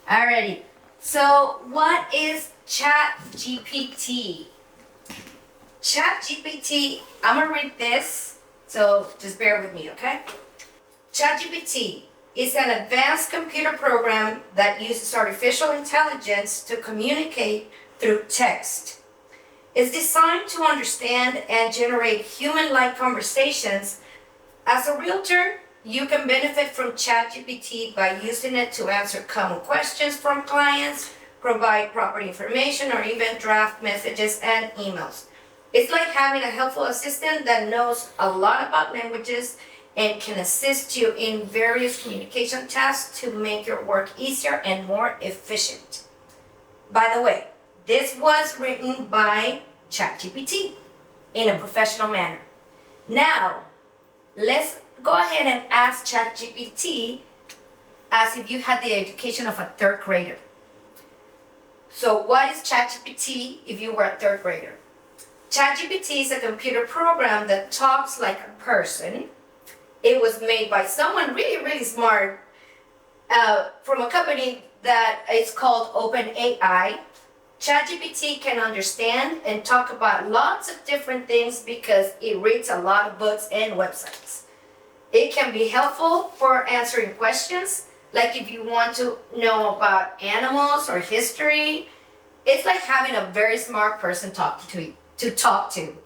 Alrighty. So what is ChatGPT? ChatGPT, I'm gonna read this, so just bear with me, okay? ChatGPT is an advanced computer program that uses artificial intelligence to communicate through text. It's designed to understand and generate human-like conversations. As a realtor, you can benefit from ChatGPT by using it to answer common questions from clients, provide property information, or even draft messages and emails. It's like having a helpful assistant that knows a lot about languages and can assist you in various communication tasks to make your work easier and more efficient. By the way, this was written by ChatGPT in a professional manner. Now, let's go ahead and ask ChatGPT as if you had the education of a third grader. So what is ChatGPT if you were a third grader? ChatGPT is a computer program that talks like a person. It was made by someone really, really smart from a company that is called OpenAI. ChatGPT can understand and talk about lots of different things because it reads a lot of books and websites. It can be helpful for answering questions, like if you want to know about animals or history. It's like having a very smart person to talk to.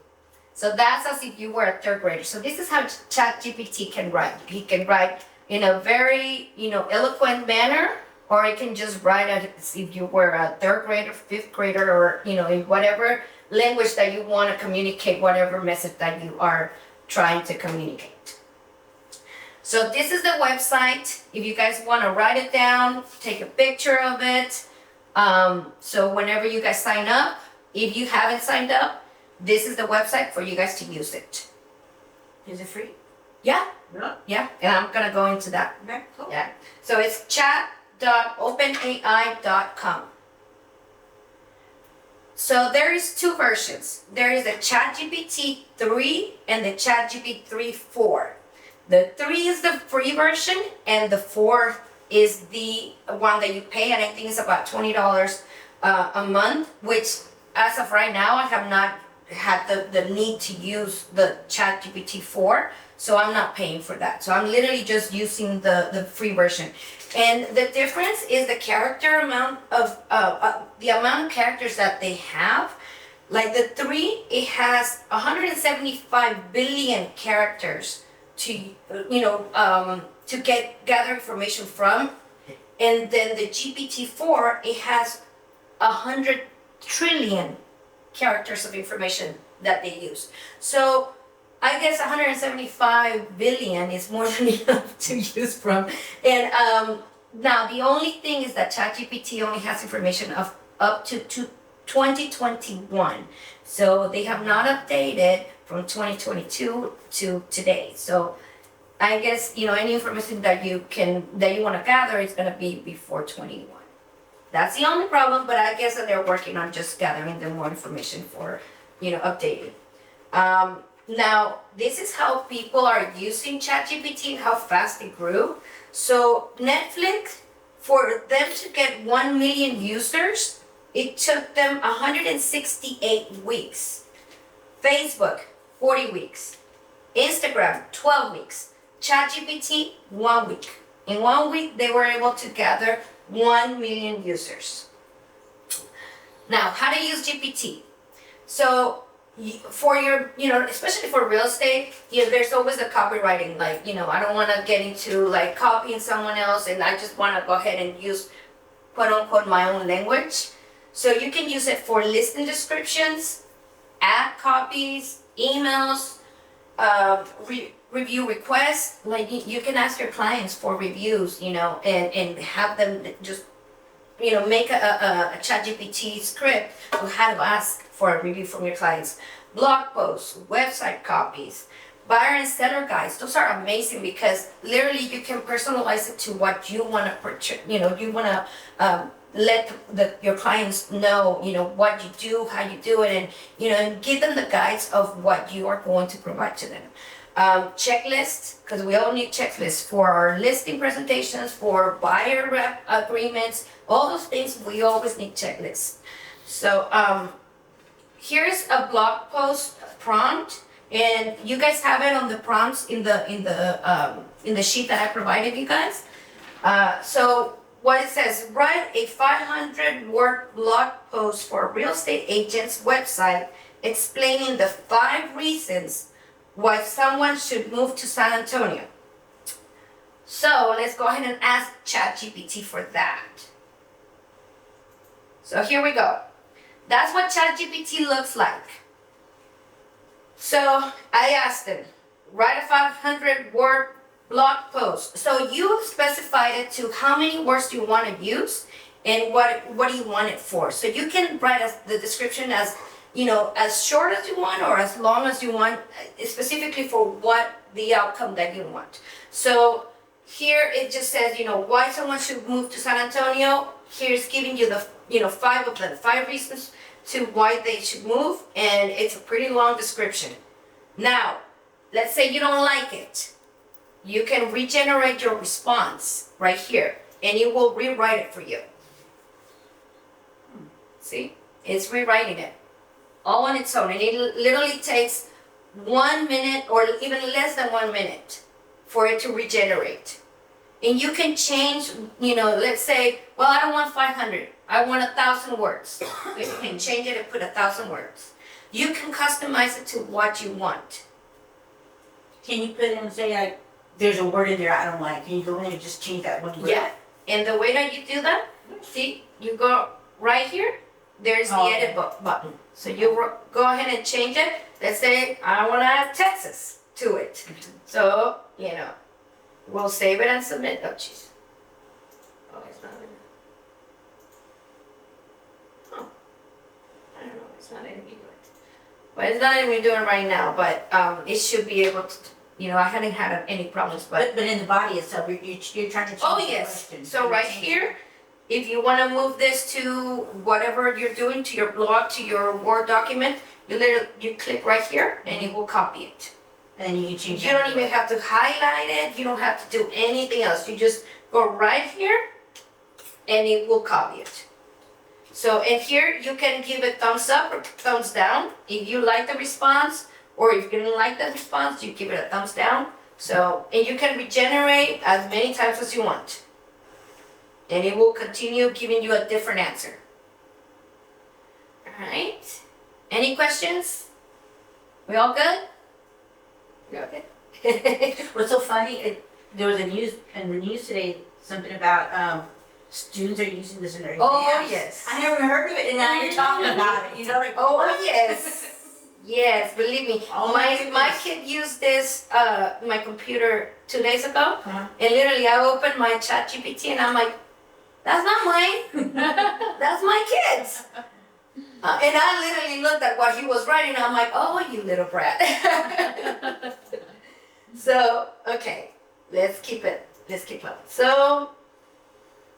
So that's as if you were a third grader. So this is how ChatGPT can write. He can write in a very, eloquent manner, or it can just write as if you were a third grader, fifth grader, or, in whatever language that you want to communicate, whatever message that you are trying to communicate. So this is the website. If you guys want to write it down, take a picture of it. So whenever you guys sign up, if you haven't signed up, this is the website for you guys to use it. Is it free? Yeah, Yeah. yeah, and I'm gonna go into that. Okay, cool. Yeah, so it's chat.openai.com. So there is two versions. There is the ChatGPT 3 and the ChatGPT 4. The 3 is the free version, and the 4 is the one that you pay, and I think it's about $20 a month, which as of right now, I have not had the need to use the ChatGPT 4, so I'm not paying for that. So I'm literally just using the free version. And the difference is the character amount of, the amount of characters that they have. Like the 3, it has 175 billion characters to, gather information from. And then the GPT-4, it has 100 trillion characters of information that they use. So I guess 175 billion is more than enough to use from. And now the only thing is that ChatGPT only has information of up to 2021. So they have not updated from 2022 to today. So I guess, any information that you want to gather is going to be before 21. That's the only problem, but I guess that they're working on just gathering the more information for, updating. Now, this is how people are using ChatGPT and how fast it grew. So Netflix, for them to get 1 million users, it took them 168 weeks. Facebook, 40 weeks. Instagram, 12 weeks. ChatGPT, 1 week. In 1 week, they were able to gather 1 million users. Now, how to use GPT. So for your, especially for real estate, there's always the copywriting. Like, I don't want to get into like copying someone else, and I just want to go ahead and use quote unquote my own language. So you can use it for listing descriptions, ad copies, emails, review requests. Like you can ask your clients for reviews, and have them just, make a ChatGPT script on how to ask for a review from your clients. Blog posts, website copies, buyer and seller guides. Those are amazing because literally you can personalize it to what you want to purchase. You want to let your clients know, what you do, how you do it, and, and give them the guides of what you are going to provide to them. checklists, because we all need checklists for our listing presentations, for buyer rep agreements, all those things, we always need checklists. So here's a blog post prompt, and you guys have it on the prompts in the sheet that I provided you guys. So what it says, write a 500-word blog post for a real estate agent's website explaining the 5 reasons why someone should move to San Antonio. So let's go ahead and ask ChatGPT for that. So here we go. That's what ChatGPT looks like. So I asked him, write a 500-word blog post. So you specified it to how many words do you want to use and what do you want it for. So you can write the description as, as short as you want or as long as you want, specifically for what the outcome that you want. So here it just says, why someone should move to San Antonio. Here's giving you the, 5 of them, 5 reasons to why they should move, and it's a pretty long description. Now, let's say you don't like it. You can regenerate your response right here, and it will rewrite it for you. See? It's rewriting it all on its own, and it literally takes 1 minute or even less than 1 minute for it to regenerate. And you can change, let's say, well, I don't want 500. I want 1,000 words. So you can change it and put 1,000 words. You can customize it to what you want. Can you put in and say, like, there's a word in there I don't like? Can you go in and just change that one word? Yeah. And the way that you do that, see, you go right here. There's the edit button. So you go ahead and change it. Let's say I want to add Texas to it. So, we'll save it and submit. Oh, jeez. Oh, it's not in. Oh. I don't know. It's not letting me do it. But it's not letting me do it right now. But it should be able to. I haven't had any problems. But in the body itself, you're trying to change oh, the yes. question. So right here, if you want to move this to whatever you're doing, to your blog, to your Word document, you click right here and it will copy it. And you can change it. You don't even have to highlight it. You don't have to do anything else. You just go right here and it will copy it. So, and here you can give it thumbs up or thumbs down. If you like the response or if you didn't like the response, you give it a thumbs down. So, and you can regenerate as many times as you want. And it will continue giving you a different answer. All right. Any questions? We all good? Okay. What's so funny, there was in the news today, something about students are using this in their exams. Oh, yes. I never heard of it, and now you're talking about it. Like, oh, yes. Yes, believe me. Oh, my kid used this, my computer 2 days ago. Uh-huh. And literally I opened my ChatGPT and I'm like, that's not mine. That's my kid's. And I literally looked at what he was writing and I'm like, oh, you little brat. So, okay, let's keep it up. So,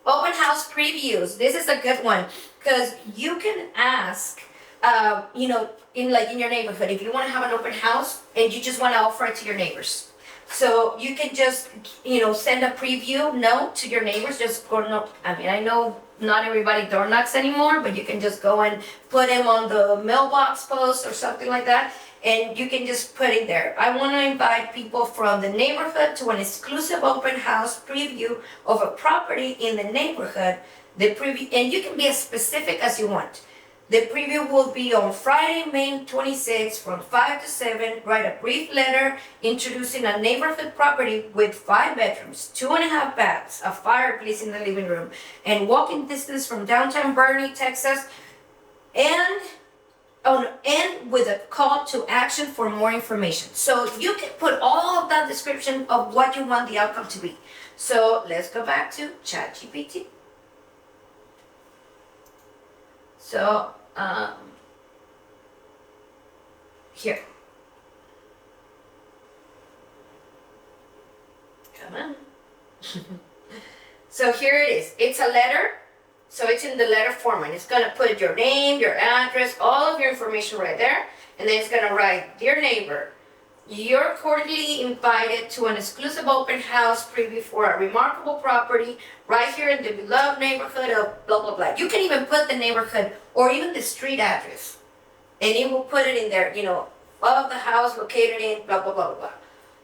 open house previews. This is a good one because you can ask, in your neighborhood, if you want to have an open house and you just want to offer it to your neighbors. So you can just, send a preview note to your neighbors. Just go, I know not everybody door knocks anymore, but you can just go and put them on the mailbox post or something like that. And you can just put it there. I want to invite people from the neighborhood to an exclusive open house preview of a property in the neighborhood. And you can be as specific as you want. The preview will be on Friday, May 26th from 5 to 7. Write a brief letter introducing a neighborhood property with 5 bedrooms, 2.5 baths, a fireplace in the living room, and walking distance from downtown Bernie, Texas, and with a call to action for more information. So you can put all of that description of what you want the outcome to be. So let's go back to ChatGPT. So, here. Come on. So here it is. It's a letter. So it's in the letter format. It's going to put your name, your address, all of your information right there. And then it's going to write, dear neighbor, You're cordially invited to an exclusive open house preview for a remarkable property right here in the beloved neighborhood of blah, blah, blah. You can even put the neighborhood or even the street address. And it will put it in there, of the house located in blah, blah, blah, blah, blah.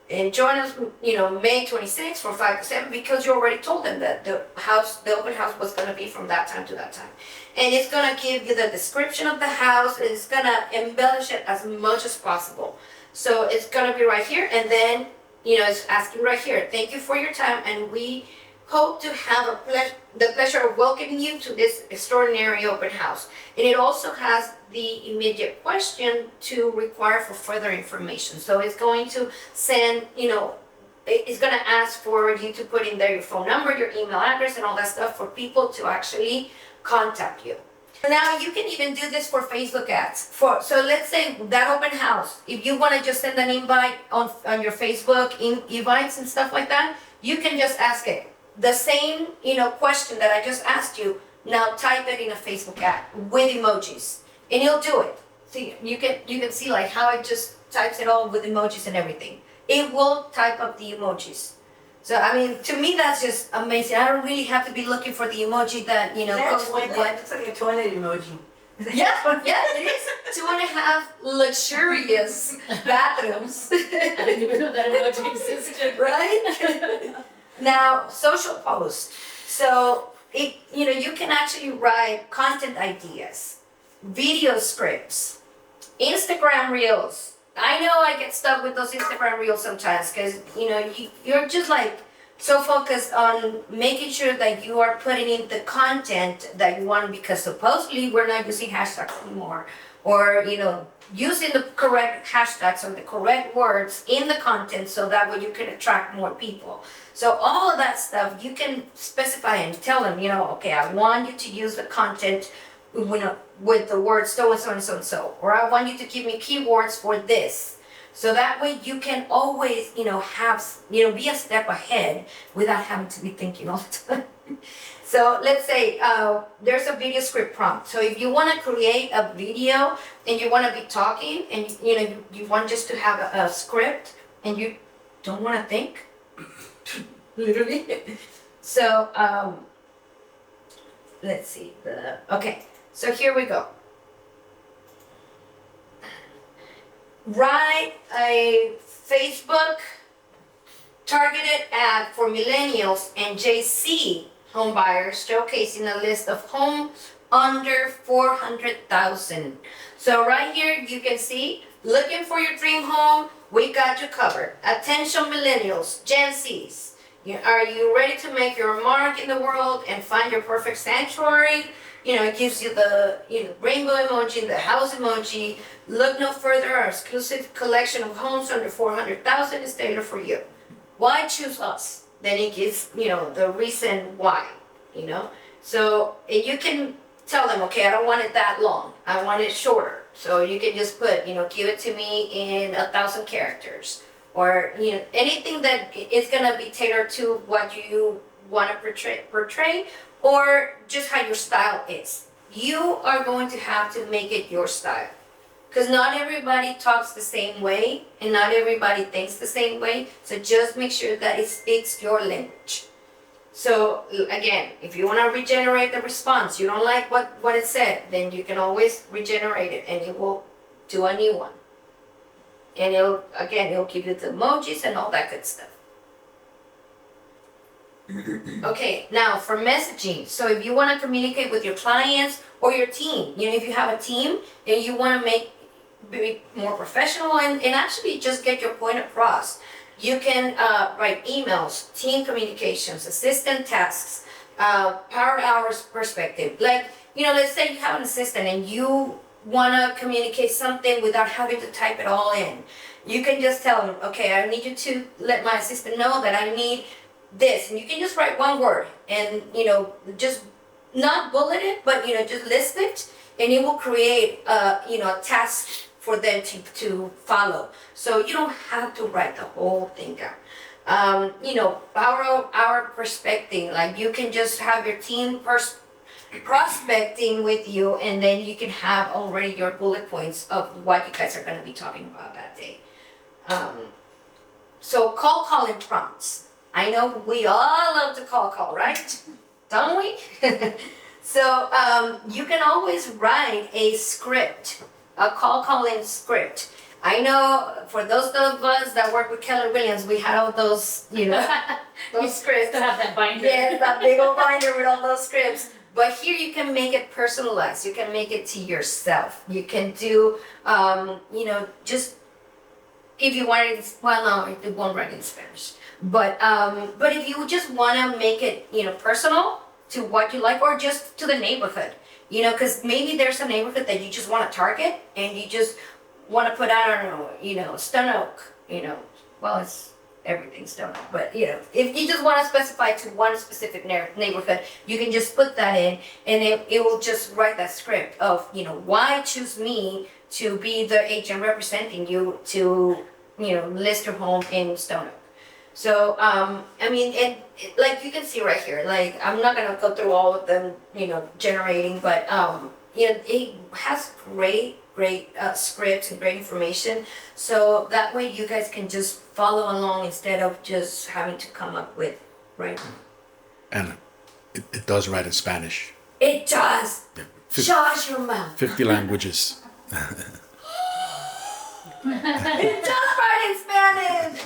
And join us, May 26th from 5 to 7 because you already told them that the open house was going to be from that time to that time. And it's going to give you the description of the house. It's going to embellish it as much as possible. So it's going to be right here. And then, it's asking right here, thank you for your time. And we hope to have the pleasure of welcoming you to this extraordinary open house. And it also has the immediate question to require for further information. So it's going to send, it's going to ask for you to put in there your phone number, your email address, and all that stuff for people to actually contact you. Now you can even do this for Facebook ads. So let's say that open house, if you want to just send an invite on your Facebook invites and stuff like that, you can just ask it the same question that I just asked you. Now type it in a Facebook ad with emojis, and it'll do it. See, you can see like how it just types it all with emojis and everything. It will type up the emojis. So I mean, to me that's just amazing. I don't really have to be looking for the emoji that goes with what. It's like a toilet emoji. Yeah, it is 2.5 luxurious bathrooms. I didn't even know that emoji existed. Right? Now, social posts. So you can actually write content ideas, video scripts, Instagram reels. I know I get stuck with those Instagram reels sometimes because you're just like so focused on making sure that you are putting in the content that you want, because supposedly we're not using hashtags anymore, or using the correct hashtags or the correct words in the content so that way you can attract more people. So all of that stuff you can specify and tell them, okay, I want you to use the content with the words so and so and so and so, or I want you to give me keywords for this. So that way you can always, have, be a step ahead without having to be thinking all the time. So let's say there's a video script prompt. So if you want to create a video and you want to be talking and you want just to have a script and you don't want to think, literally. So let's see. Okay. So here we go. Write a Facebook targeted ad for millennials and JC home buyers, showcasing a list of homes under 400,000. So right here you can see, looking for your dream home, we got you covered. Attention millennials, Gen Zs. Are you ready to make your mark in the world and find your perfect sanctuary? It gives you the rainbow emoji, the house emoji. Look no further, our exclusive collection of homes under 400,000 is tailored for you. Why choose us? Then it gives, the reason why, So you can tell them, okay, I don't want it that long. I want it shorter. So you can just put, give it to me in 1,000 characters. Or, anything that is going to be tailored to what you want to portray, or just how your style is. You are going to have to make it your style. Because not everybody talks the same way, and not everybody thinks the same way. So just make sure that it speaks your language. So again, if you want to regenerate the response, you don't like what it said, then you can always regenerate it and it will do a new one. And it'll give you the emojis and all that good stuff. Okay, now for messaging. So if you want to communicate with your clients or your team, if you have a team and you want to be more professional and actually just get your point across, you can write emails, team communications, assistant tasks, power hours perspective. Like, let's say you have an assistant and you want to communicate something without having to type it all in. You can just tell them, okay, I need you to let my assistant know that I need this. And you can just write one word and, just not bullet it, but, just list it, and it will create, a task for them to follow. So you don't have to write the whole thing down. Our prospecting, like you can just have your team prospecting with you, and then you can have already your bullet points of what you guys are going to be talking about that day. So call calling prompts. I know we all love to call, right? Don't we? So you can always write a script, a call calling script. I know for those of us that work with Keller Williams, we had all those, those scripts. To have that binder. Yes, that big old binder with all those scripts. But here you can make it personalized. You can make it to yourself. You can do, just if you want it, well, no, it won't write in Spanish. But if you just want to make it, personal to what you like, or just to the neighborhood, because maybe there's a neighborhood that you just want to target, and you just want to put out, I don't know, Stone Oak, well, it's everything Stone Oak, but if you just want to specify to one specific neighborhood, you can just put that in, and it will just write that script of, why choose me to be the agent representing you to, list your home in Stone Oak. So, like you can see right here, like I'm not gonna go through all of them, generating, but it has great scripts and great information. So that way you guys can just follow along instead of just having to come up with, right? And it does write in Spanish. It does. Yeah. Shut your mouth. 50 languages. It does write in Spanish.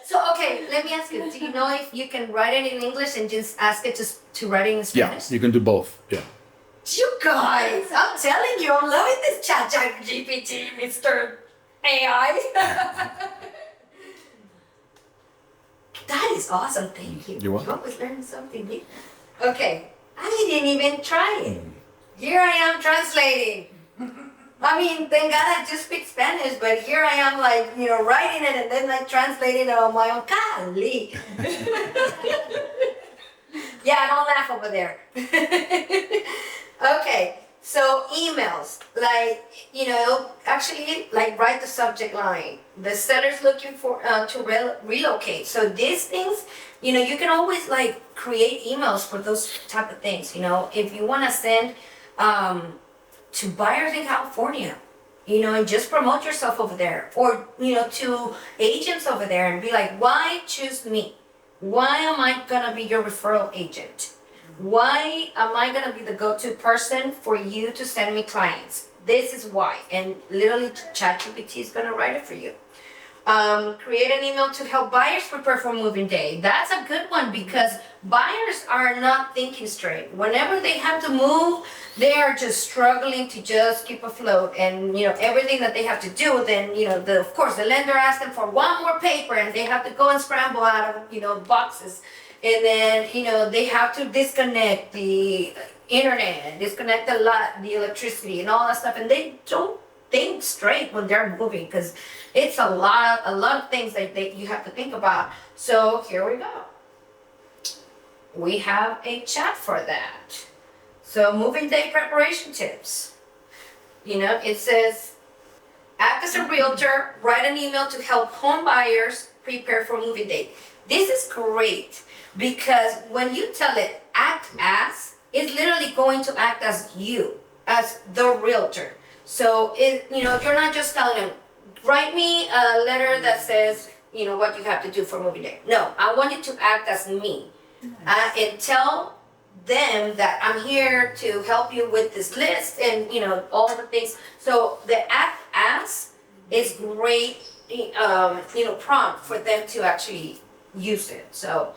So, okay, let me ask you, do you know if you can write it in English and just ask it to write it in Spanish? Yeah, you can do both. Yeah. You guys, I'm telling you, I'm loving this ChatGPT, Mr. AI. That is awesome, thank you. You're welcome. You always learn something new. Okay, I didn't even try it. Here I am translating. I mean, thank God I just speak Spanish, but here I am like, writing it and then like translating it on my own. Golly. Yeah, don't laugh over there. Okay, so emails, like, actually like write the subject line. The seller's looking for to relocate. So these things, you can always like create emails for those type of things. If you want to send to buyers in California, and just promote yourself over there, or to agents over there and be like, why choose me? Why am I gonna be your referral agent? Why am I gonna be the go-to person for you to send me clients? This is why. And literally ChatGPT is gonna write it for you. Create an email to help buyers prepare for moving day. That's a good one because buyers are not thinking straight. Whenever they have to move, they are just struggling to just keep afloat, and everything that they have to do. Then of course the lender asks them for one more paper, and they have to go and scramble out of boxes, and then they have to disconnect the internet, disconnect the electricity, and all that stuff, and they don't think straight when they're moving because it's a lot of things that you have to think about. So here we go. We have a chat for that. So moving day preparation tips. It says, act as a realtor, write an email to help home buyers prepare for moving day. This is great because when you tell it act as, it's literally going to act as you, as the realtor. So you're not just telling them, write me a letter that says, what you have to do for moving day. No, I want you to act as me. And tell them that I'm here to help you with this list and all the things. So the act as is great prompt for them to actually use it. So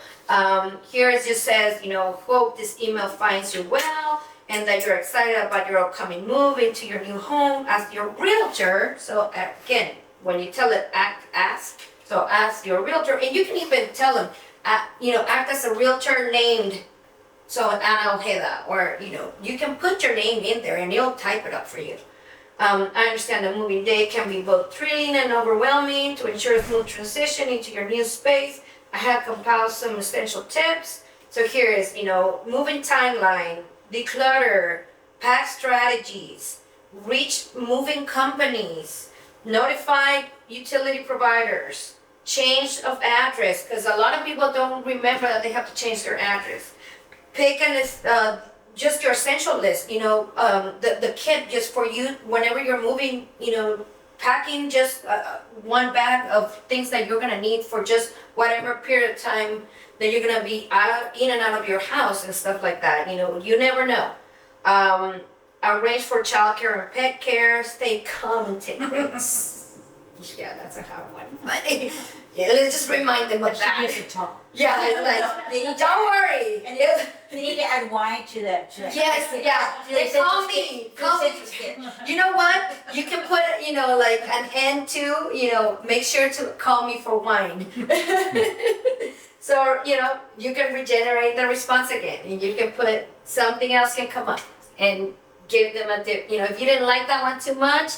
here it just says, hope this email finds you well and that you're excited about your upcoming move into your new home as your realtor. So again, when you tell it act as, so as your realtor, and you can even tell them, act as a realtor named so Anna Ojeda, or you can put your name in there and it'll type it up for you. I understand that moving day can be both thrilling and overwhelming. To ensure a smooth transition into your new space, I have compiled some essential tips. So here is, moving timeline, declutter, pack strategies, reach moving companies, notify utility providers, change of address, because a lot of people don't remember that they have to change their address. Pick just your essential list, the kit just for you whenever you're moving, packing just one bag of things that you're gonna need for just whatever period of time that you're gonna be in and out of your house and stuff like that. You never know. Arrange for childcare and pet care. Stay calm and take risks. Yeah, that's a hard one. But yeah, let's just remind them of She that. gives a talk. Yeah, don't worry. And they need to add wine to that. Yes, yeah. They call me. You know what? You can put, like an end to, make sure to call me for wine. So, you can regenerate the response again, and you can put something else can come up and give them if you didn't like that one too much,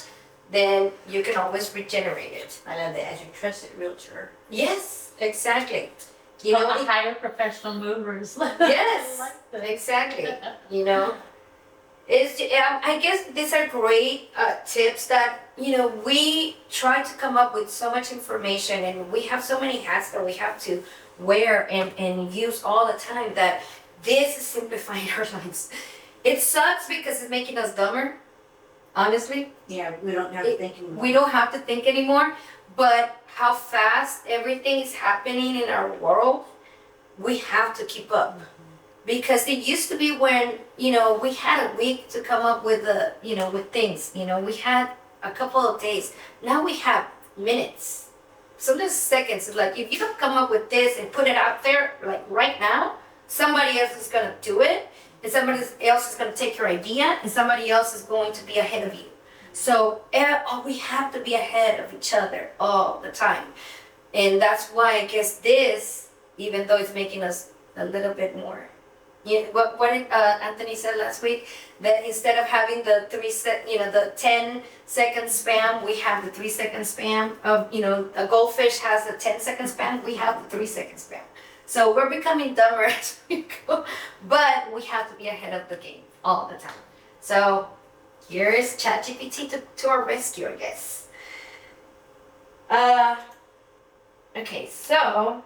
then you can always regenerate it. I love that, as your trusted realtor. Yes, exactly. To hire professional movers. Yes, I like that. exactly. I guess these are great tips that we try to come up with so much information, and we have so many hats that we have to wear and use all the time that this is simplifying our lives. It sucks because it's making us dumber, honestly. Yeah, we don't have to think anymore. We don't have to think anymore, but how fast everything is happening in our world, we have to keep up. Because it used to be when, we had a week to come up with with things. We had a couple of days. Now we have minutes. Sometimes seconds. It's like, if you don't come up with this and put it out there, like right now, somebody else is going to do it, and somebody else is going to take your idea, and somebody else is going to be ahead of you. So we have to be ahead of each other all the time. And that's why I guess this, even though it's making us a little bit more. What did Anthony said last week? That instead of having the 10-second spam, we have the 3-second spam. A goldfish has a 10-second spam. We have the 3-second spam. So we're becoming dumber as we go, but we have to be ahead of the game all the time. So here is ChatGPT to our rescue, I guess. Okay, so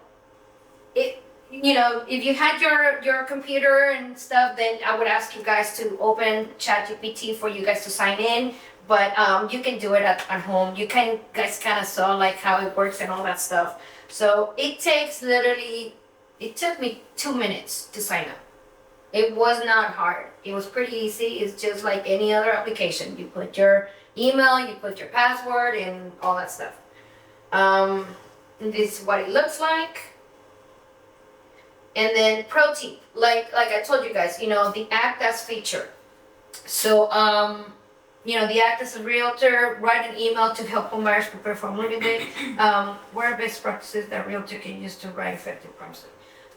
if you had your computer and stuff, then I would ask you guys to open ChatGPT for you guys to sign in. But you can do it at home. You guys kind of saw like how it works and all that stuff. So it took me 2 minutes to sign up. It was not hard. It was pretty easy. It's just like any other application. You put your email, you put your password, and all that stuff. This is what it looks like. And then pro tip, like I told you guys, the act as feature. So, the act as a realtor, write an email to help homebuyers prepare for moving day. What are best practices that realtor can use to write effective prompts?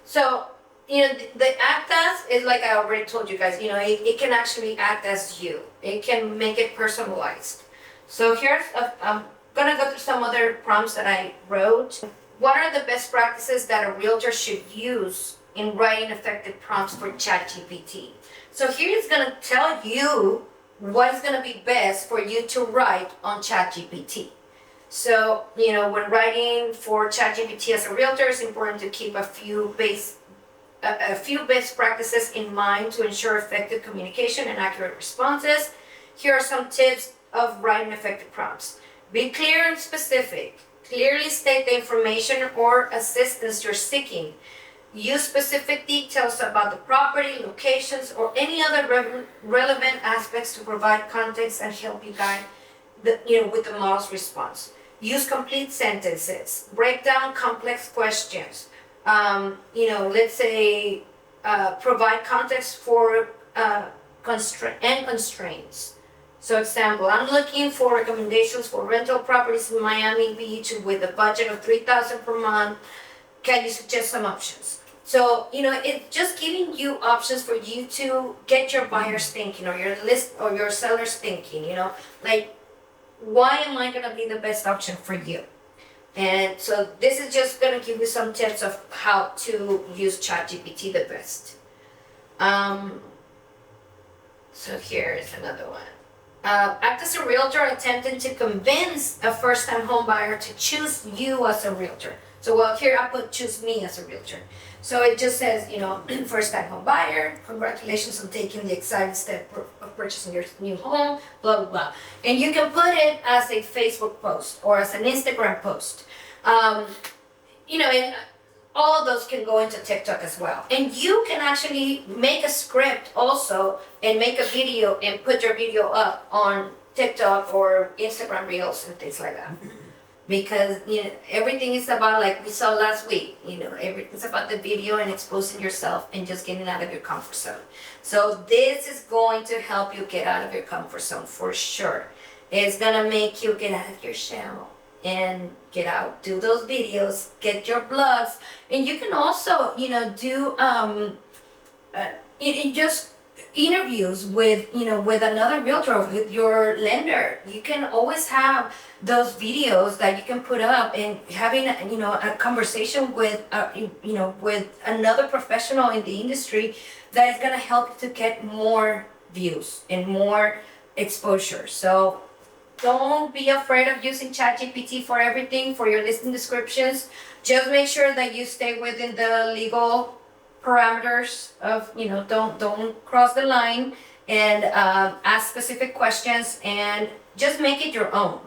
So, the act as is like I already told you guys, it can actually act as you. It can make it personalized. So I'm gonna go through some other prompts that I wrote. What are the best practices that a realtor should use in writing effective prompts for ChatGPT? So here it's gonna tell you what is gonna be best for you to write on ChatGPT. So, when writing for ChatGPT as a realtor, it's important to keep a few best practices in mind to ensure effective communication and accurate responses. Here are some tips of writing effective prompts. Be clear and specific. Clearly state the information or assistance you're seeking. Use specific details about the property, locations, or any other relevant aspects to provide context and help you guide with the model's response. Use complete sentences. Break down complex questions. Let's say provide context for constraints. So example, I'm looking for recommendations for rental properties in Miami Beach with a budget of $3,000 per month. Can you suggest some options? So, it's just giving you options for you to get your buyers thinking or your list or your sellers thinking, like, why am I going to be the best option for you? And so this is just going to give you some tips of how to use ChatGPT the best. So here is another one. act as a realtor attempting to convince a first-time home buyer to choose you as a realtor. So, well, here I put choose me as a realtor. So it just says, first-time home buyer, congratulations on taking the exciting step of purchasing your new home, blah, blah, blah. And you can put it as a Facebook post or as an Instagram post. And all of those can go into TikTok as well. And you can actually make a script also and make a video and put your video up on TikTok or Instagram Reels and things like that. Because everything is about, like we saw last week, everything's about the video and exposing yourself and just getting out of your comfort zone. So this is going to help you get out of your comfort zone for sure. It's gonna make you get out of your shell and get out, do those videos, get your blogs, and you can also, do just interviews with another realtor, with your lender. You can always have those videos that you can put up and having a conversation with with another professional in the industry that is going to help you to get more views and more exposure. So don't be afraid of using ChatGPT for everything, for your listing descriptions. Just make sure that you stay within the legal parameters of, don't cross the line, and ask specific questions and just make it your own.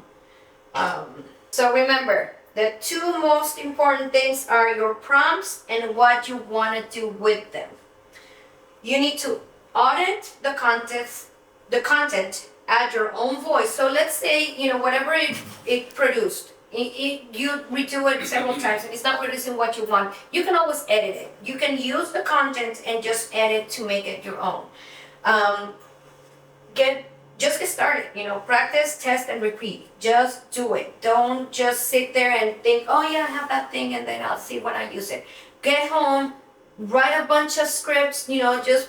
So remember, the two most important things are your prompts and what you want to do with them. You need to audit the content, add your own voice. So let's say, whatever it produced, you redo it several times and it's not producing what you want. You can always edit it. You can use the content and just edit to make it your own. Just get started, practice, test, and repeat. Just do it. Don't just sit there and think, oh yeah, I have that thing and then I'll see when I use it. Get home, write a bunch of scripts, just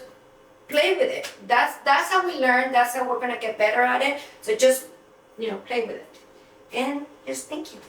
play with it. That's how we learn. That's how we're gonna get better at it. So just, play with it. And just thank you.